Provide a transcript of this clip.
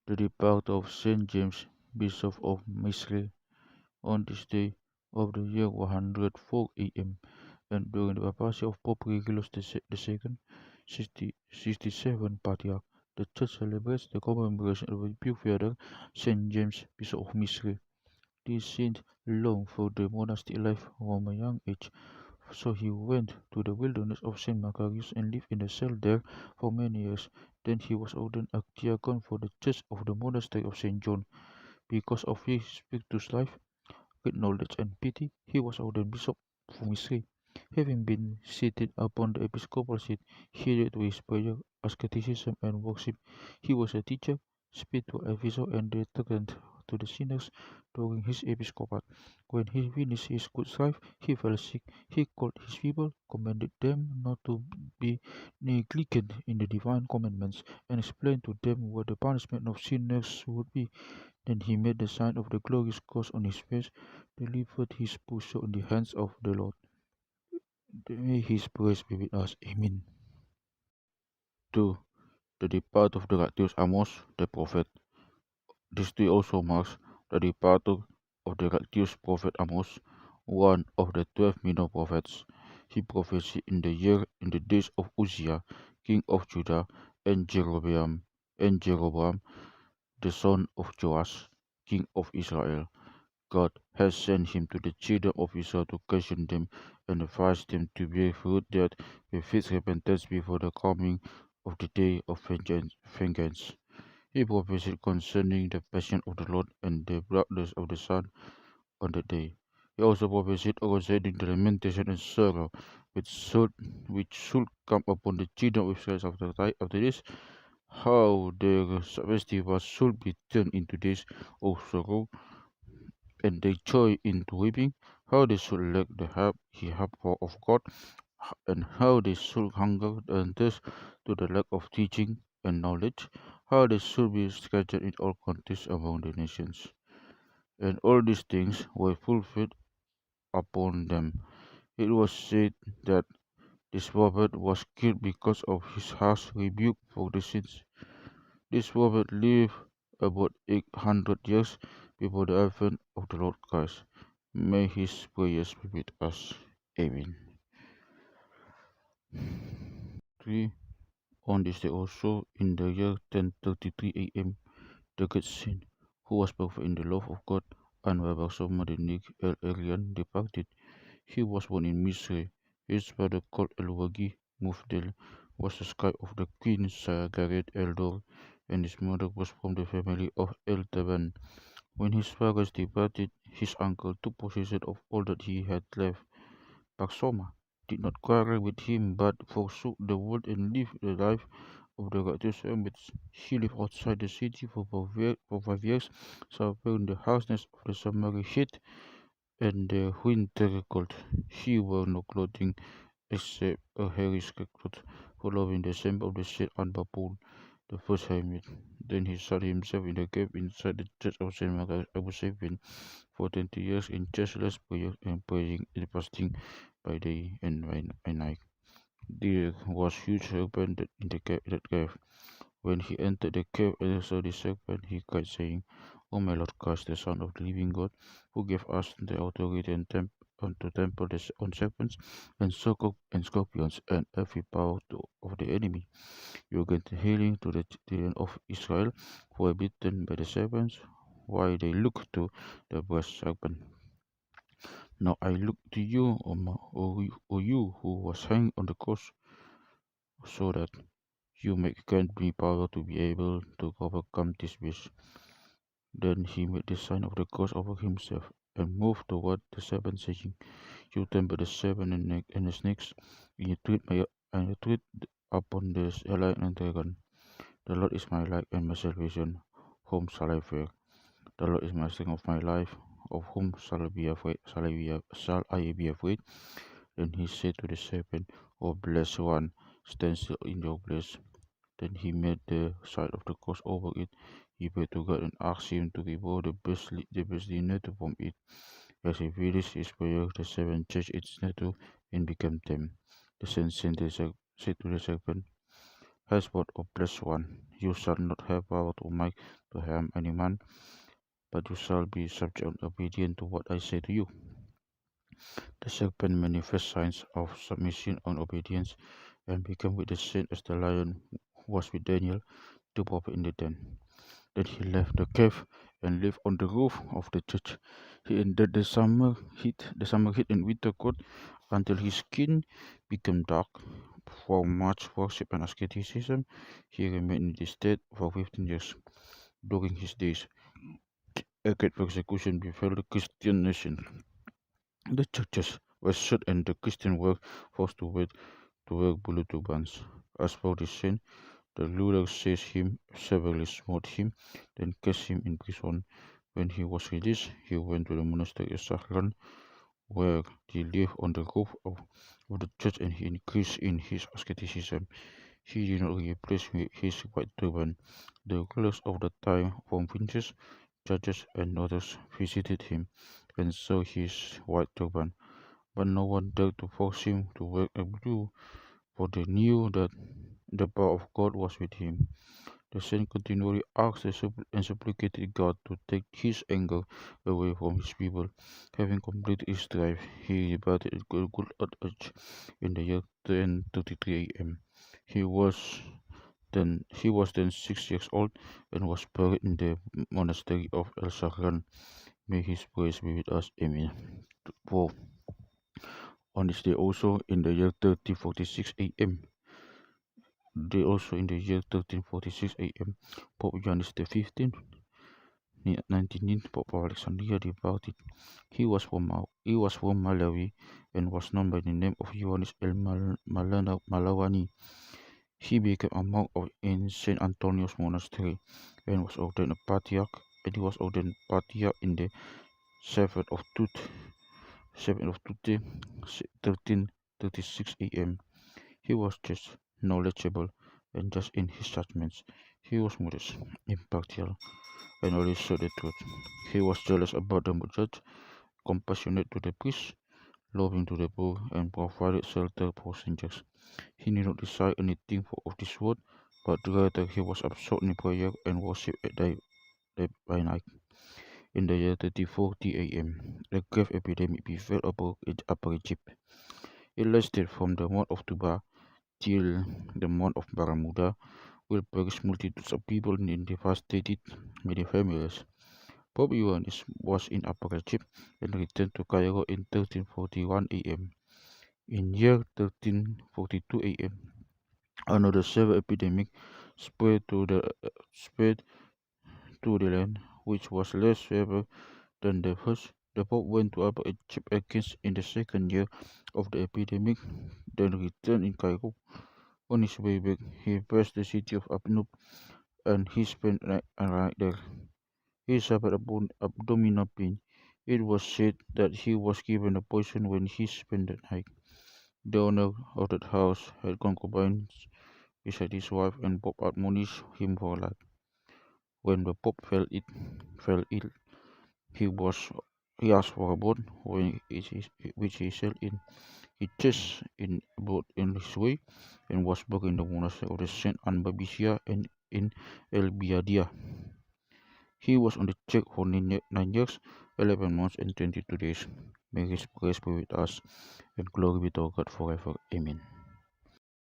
The departure of Saint James, Bishop of Misre, on this day of the year 104 AM, and during the papacy of Pope Regulus II, 67 Patriarch, the Church celebrates the commemoration of the Pure Father, Saint James, Bishop of Misre. This saint longed for the monastic life from a young age, so he went to the wilderness of Saint Macarius and lived in a cell there for many years. Then he was ordained a deacon for the church of the monastery of Saint John. Because of his spiritus life, great knowledge and piety, he was ordained bishop for Misre. Having been seated upon the episcopal seat, he led to his prayer, asceticism, and worship. He was a teacher, spiritual advisor, and lieutenant to the sinners during his episcopate. When he finished his good life, he fell sick. He called his people, commanded them not to be negligent in the divine commandments, and explained to them what the punishment of sinners would be. Then he made the sign of the glorious cross on his face, delivered his poor soul in the hands of the Lord. May his praise be with us. Amen. 2. The departure of the righteous Amos, the prophet. This day also marks the departure of the righteous prophet Amos, one of the 12 minor prophets. He prophesied in the days of Uzziah, king of Judah, and Jeroboam, the son of Joash, king of Israel. God has sent him to the children of Israel to question them and advise them to bear fruit that befits repentance before the coming of the day of vengeance. He prophesied concerning the passion of the Lord and the brightness of the sun on that day. He also prophesied concerning the lamentation and sorrow which should come upon the children of Israel after this, how their festivals should be turned into days of sorrow and their joy into weeping, how they should lack the help of God, and how they should hunger and thirst to the lack of teaching and knowledge, how they should be scattered in all countries among the nations. And all these things were fulfilled upon them. It was said that this prophet was killed because of his harsh rebuke for the sins. This prophet lived about 800 years before the advent of the Lord Christ. May his prayers be with us. Amen. 3. On this day also, in the year 1033 AM, the great saint, who was perfect in the love of God, Anba Barsoma the Arian, departed. He was born in Misre. His father, called El-Wagi Mufdel, was the scribe of the queen Sagaret Eldor, and his mother was from the family of El-Taban. When his fathers departed, his uncle took possession of all that he had left. Barsoma did not quarrel with him, but forsook the world and lived the life of the righteous hermits. He lived outside the city for 5 years, suffering the harshness of the summer heat and the winter cold. He wore no clothing except a hairy scarecrow, following the example of the saint Anba, the first hermit. Then he shut himself in a cave inside the church of Saint Margaret Abu for 20 years in churchless prayer and praying and fasting by day and by night. There was huge serpent in that cave. When he entered the cave and saw the serpent, he cried, saying, O my Lord Christ, the Son of the living God, who gave us the authority to trample on serpents and scorpions and every power of the enemy. You grant healing to the children of Israel who were bitten by the serpents, while they look to the brass serpent. Now I look to you, O you who was hanged on the cross, so that you may grant me power to be able to overcome this beast. Then he made the sign of the cross over himself and moved toward the serpent, saying, You temper the serpent and the snakes, and you treat upon the lion and dragon. The Lord is my light and my salvation. Whom shall I fear? The Lord is my strength of my life. Of whom shall I be afraid? Shall I be afraid? Then he said to the serpent, O blessed one, stand still in your place. Then he made the side of the cross over it. He prayed to God and asked him to remove the beastly net from it. As he finished his prayer, the serpent changed its net and became tame. The saint said to the serpent, henceforth or blessed one, you shall not have power to make to harm any man, but you shall be subject and obedient to what I say to you. The serpent manifests signs of submission and obedience, and became with the saint as the lion was with Daniel, the prophet in the den. Then he left the cave and lived on the roof of the church. He endured the summer heat and winter cold until his skin became dark. For much worship and asceticism, he remained in this state for 15 years. During his days, a great persecution befell the Christian nation. The churches were shut and the Christians were forced to wear blue turbans. As for the saint, the ruler seized him, severely smote him, then cast him in prison. When he was released, he went to the monastery of Synaxarion, where he lived on the roof of the church, and he increased in his asceticism. He did not replace his white turban. The rulers of the time, from princes, judges, and others, visited him and saw his white turban, but no one dared to force him to wear a blue, for they knew that the power of God was with him. The saint continually asked and supplicated God to take his anger away from his people. Having completed his strife, he departed at good old age in the year 1033 A.M. He was then 6 years old and was buried in the monastery of Alexandria. May his praise be with us. Amen. For on this day also in the year 1346 A.M. Also in the year 1346 A.M. Pope Yoannis the 15th, 19th Pope of Alexandria departed. He was from Malawi and was known by the name of Yoannis Malawani. He became a monk in Saint Antonius Monastery and was ordained a patriarch. And he was ordained patriarch in the 7th of Tutte, 1336 A.M. He was just, knowledgeable, and just in his judgments. He was modest, impartial, and always saw the truth. He was jealous about the judge, compassionate to the priests, loving to the poor, and provided shelter for strangers. He did not desire anything of this world, but rather he was absorbed in prayer and worship at day by night. In the year 3040 A.M., a grave epidemic befell Upper Egypt. It lasted from the month of Tuba till the month of Baramuda, will perish multitudes of people and devastated many families. Pope Yoannis was in Upper Egypt and returned to Cairo in 1341 A.M. In year 1342 A.M., another severe epidemic spread to the land, which was less severe than the first. The Pope went to Upper Egypt again in the second year of the epidemic, then returned in Cairo. On his way back, he passed the city of Abnub and he spent a night there. He suffered abdominal pain. It was said that he was given a poison when he spent the night. The owner of that house had concubines beside his wife, and Pope admonished him for life. When the Pope fell ill, he was he asked for a boat which he sailed in. He chased in a boat in his way and was buried in the monastery of the Saint Anba and in El Biadia. He was on the check for 9 years, 11 months, and 22 days. May his praise be with us, and glory be to God forever. Amen.